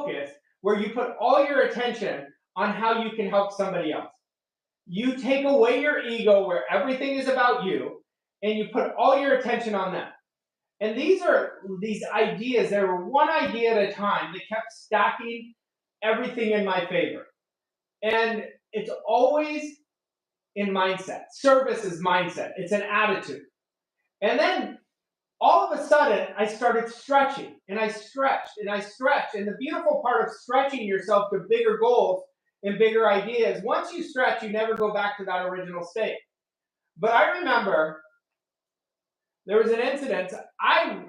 focus where you put all your attention on how you can help somebody else. You take away your ego where everything is about you and you put all your attention on that. And these are these ideas, they were one idea at a time that kept stacking everything in my favor. And it's always in mindset. Service is mindset, it's an attitude. And then all of a sudden, I started stretching and I stretched and I stretched. And the beautiful part of stretching yourself to bigger goals and bigger ideas, once you stretch, you never go back to that original state. But I remember there was an incident. I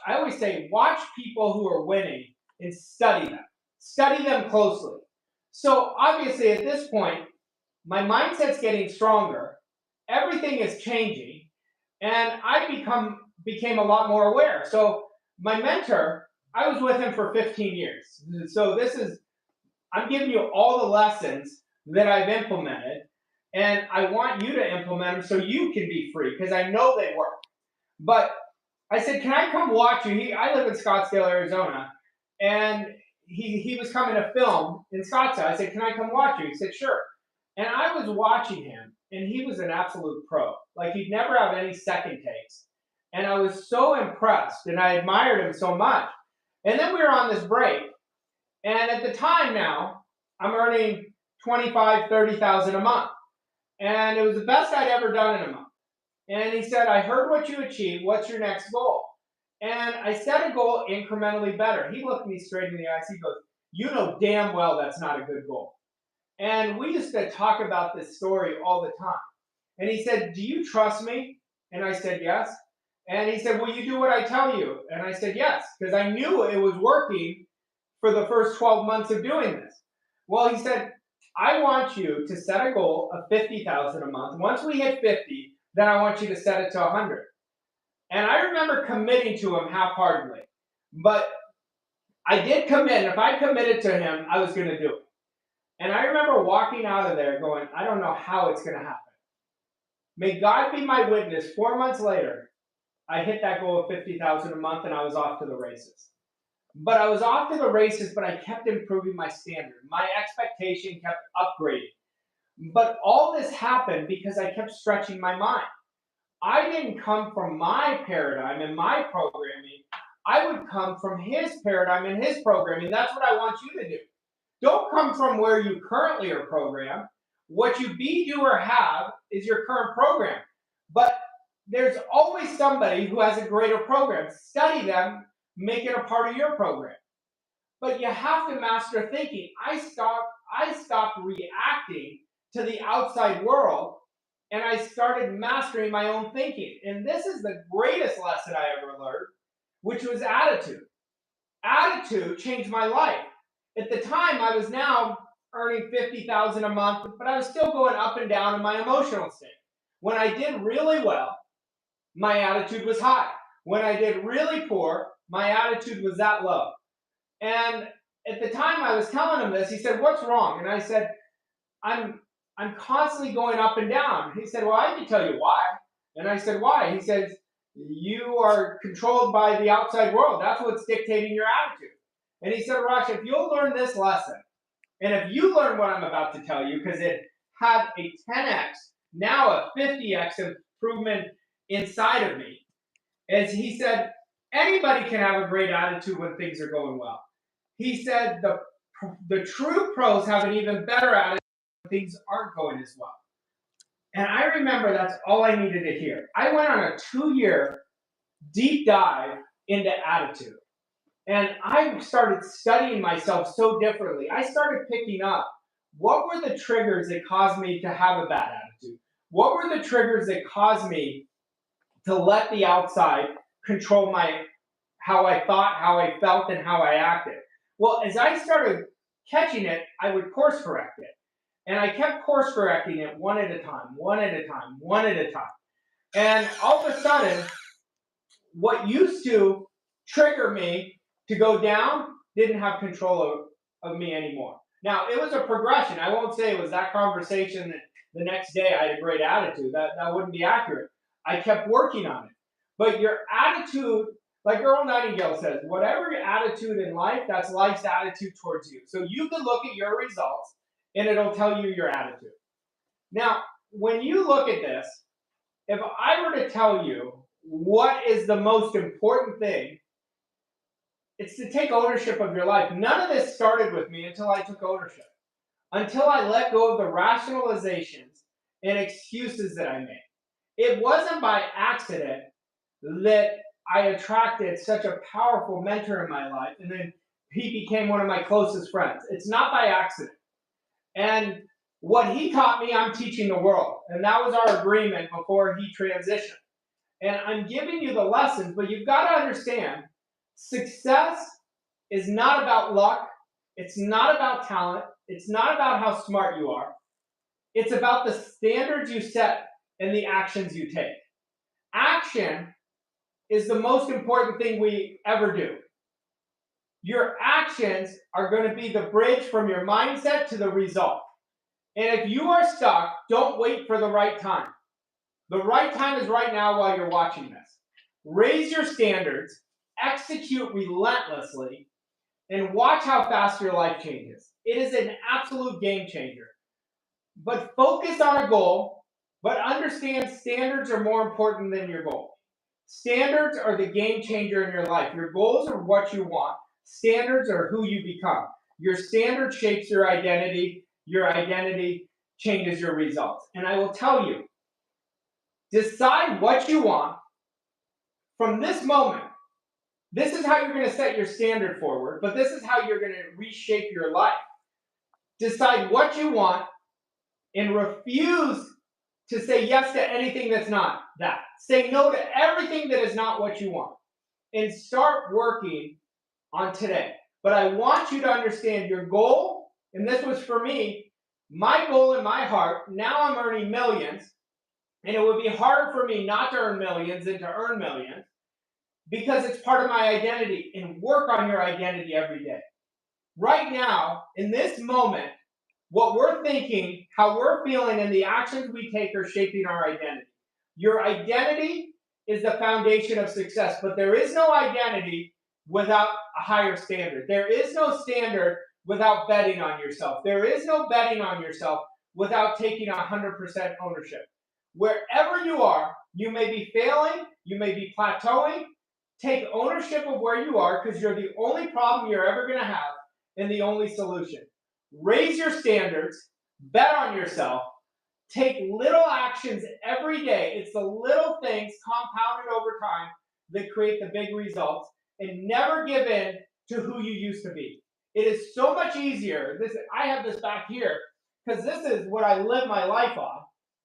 always say, watch people who are winning and study them. Study them closely. So obviously at this point, my mindset's getting stronger. Everything is changing. And became a lot more aware. So my mentor, I was with him for 15 years. So I'm giving you all the lessons that I've implemented. And I want you to implement them so you can be free because I know they work. But I said, can I come watch you? I live in Scottsdale, Arizona, and he was coming to film in Scottsdale. I said, can I come watch you? He said, sure. And I was watching him, and he was an absolute pro. Like, he'd never have any second takes. And I was so impressed, and I admired him so much. And then we were on this break, and at the time now, I'm earning $25,000, $30,000 a month. And it was the best I'd ever done in a month. And he said, I heard what you achieved. What's your next goal? And I set a goal incrementally better. He looked me straight in the eyes. He goes, you know damn well that's not a good goal. And we used to talk about this story all the time. And he said, do you trust me? And I said, yes. And he said, will you do what I tell you? And I said, yes, because I knew it was working for the first 12 months of doing this. Well, he said, I want you to set a goal of $50,000 a month. Once we hit 50, then I want you to set it to 100. And I remember committing to him half-heartedly. But I did commit. If I committed to him, I was going to do it. And I remember walking out of there going, I don't know how it's going to happen. May God be my witness. 4 months later, I hit that goal of $50,000 a month and I was off to the races. But I was off to the races, but I kept improving my standard. My expectation kept upgrading. But all this happened because I kept stretching my mind. I didn't come from my paradigm and my programming. I would come from his paradigm and his programming. That's what I want you to do. Don't come from where you currently are programmed. What you be, do, or have is your current program. But there's always somebody who has a greater program. Study them, make it a part of your program. But you have to master thinking. I stopped reacting to the outside world, and I started mastering my own thinking. And this is the greatest lesson I ever learned, which was attitude. Attitude changed my life. At the time, I was now earning $50,000 a month, but I was still going up and down in my emotional state. When I did really well, my attitude was high. When I did really poor, my attitude was that low. And at the time I was telling him this, he said, what's wrong? And I said, I'm constantly going up and down. He said, well, I can tell you why. And I said, why? He says, you are controlled by the outside world. That's what's dictating your attitude. And he said, Rush, if you'll learn this lesson, and if you learn what I'm about to tell you, because it had a 10x, now a 50x improvement inside of me, as he said, anybody can have a great attitude when things are going well. He said the true pros have an even better attitude when things aren't going as well. And I remember that's all I needed to hear. I went on a 2-year deep dive into attitude. And I started studying myself so differently. I started picking up what were the triggers that caused me to have a bad attitude? What were the triggers that caused me to let the outside control how I thought, how I felt, and how I acted? Well, as I started catching it, I would course correct it. And I kept course correcting it one at a time, one at a time, one at a time. And all of a sudden, what used to trigger me to go down didn't have control of me anymore. Now, it was a progression. I won't say it was that conversation that the next day I had a great attitude. That wouldn't be accurate. I kept working on it. But your attitude Like Earl Nightingale says, whatever your attitude in life, that's life's attitude towards you. So you can look at your results and it'll tell you your attitude. Now, when you look at this, if I were to tell you what is the most important thing, it's to take ownership of your life. None of this started with me until I took ownership, until I let go of the rationalizations and excuses that I made. It wasn't by accident that I attracted such a powerful mentor in my life, and then he became one of my closest friends. It's not by accident. And what he taught me, I'm teaching the world. And that was our agreement before he transitioned. And I'm giving you the lessons, but you've got to understand success is not about luck. It's not about talent. It's not about how smart you are. It's about the standards you set and the actions you take. Action is the most important thing we ever do. Your actions are going to be the bridge from your mindset to the result. And if you are stuck, don't wait for the right time. The right time is right now while you're watching this. Raise your standards, execute relentlessly, and watch how fast your life changes. It is an absolute game changer. But focus on a goal, but understand standards are more important than your goal. Standards are the game changer in your life. Your goals are what you want. Standards are who you become. Your standard shapes your identity. Your identity changes your results. And I will tell you, decide what you want from this moment. This is how you're going to set your standard forward, but this is how you're going to reshape your life. Decide what you want and refuse to say yes to anything that's not that. Say no to everything that is not what you want. And start working on today. But I want you to understand your goal, and this was for me, my goal in my heart. Now I'm earning millions, and it would be harder for me not to earn millions than to earn millions because it's part of my identity, and work on your identity every day. Right now, in this moment, what we're thinking, how we're feeling, and the actions we take are shaping our identity. Your identity is the foundation of success, but there is no identity without a higher standard. There is no standard without betting on yourself. There is no betting on yourself without taking 100% ownership. Wherever you are, you may be failing, you may be plateauing. Take ownership of where you are because you're the only problem you're ever going to have and the only solution. Raise your standards, bet on yourself, take little actions every day. It's the little things compounded over time that create the big results, and never give in to who you used to be. It is so much easier. I have this back here because this is what I live my life on.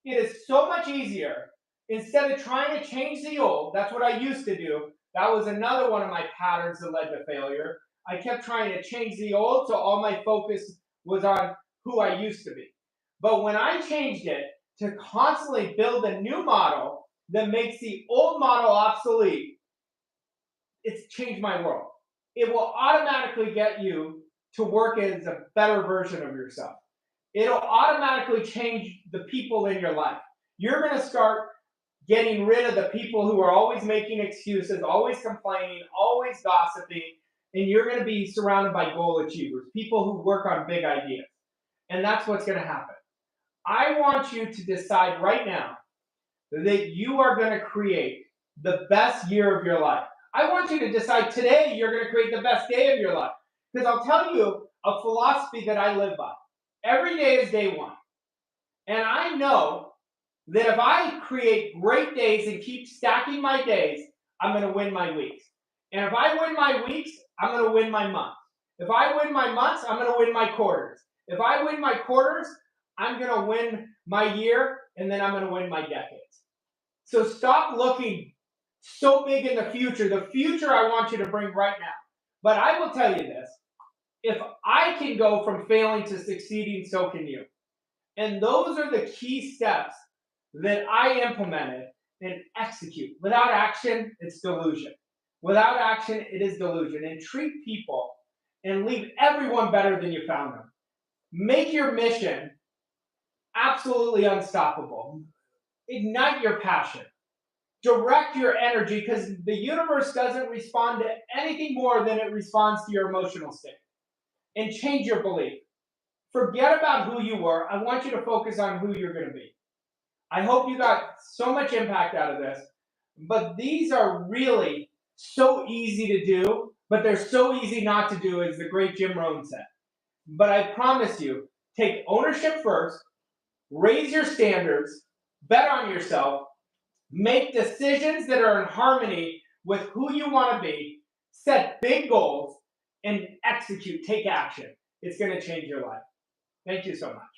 It is so much easier instead of trying to change the old. That's what I used to do. That was another one of my patterns that led to failure. I kept trying to change the old, so all my focus was on who I used to be. But when I changed it to constantly build a new model that makes the old model obsolete, it's changed my world. It will automatically get you to work as a better version of yourself. It'll automatically change the people in your life. You're going to start getting rid of the people who are always making excuses, always complaining, always gossiping, and you're going to be surrounded by goal achievers, people who work on big ideas. And that's what's going to happen. I want you to decide right now that you are going to create the best year of your life. I want you to decide today you're going to create the best day of your life. Because I'll tell you a philosophy that I live by. Every day is day one. And I know that if I create great days and keep stacking my days, I'm going to win my weeks. And if I win my weeks, I'm going to win my months. If I win my months, I'm going to win my quarters. If I win my quarters, I'm going to win my year, and then I'm going to win my decades. So stop looking so big in the future. The future I want you to bring right now. But I will tell you this. If I can go from failing to succeeding, so can you. And those are the key steps that I implemented and execute. Without action, it's delusion. Without action, it is delusion. And treat people and leave everyone better than you found them. Make your mission absolutely unstoppable. Ignite your passion. Direct your energy because the universe doesn't respond to anything more than it responds to your emotional state. And change your belief. Forget about who you were. I want you to focus on who you're going to be. I hope you got so much impact out of this. But these are really so easy to do, but they're so easy not to do, as the great Jim Rohn said. But I promise you, take ownership first, raise your standards, bet on yourself, make decisions that are in harmony with who you want to be, set big goals, and execute, take action. It's going to change your life. Thank you so much.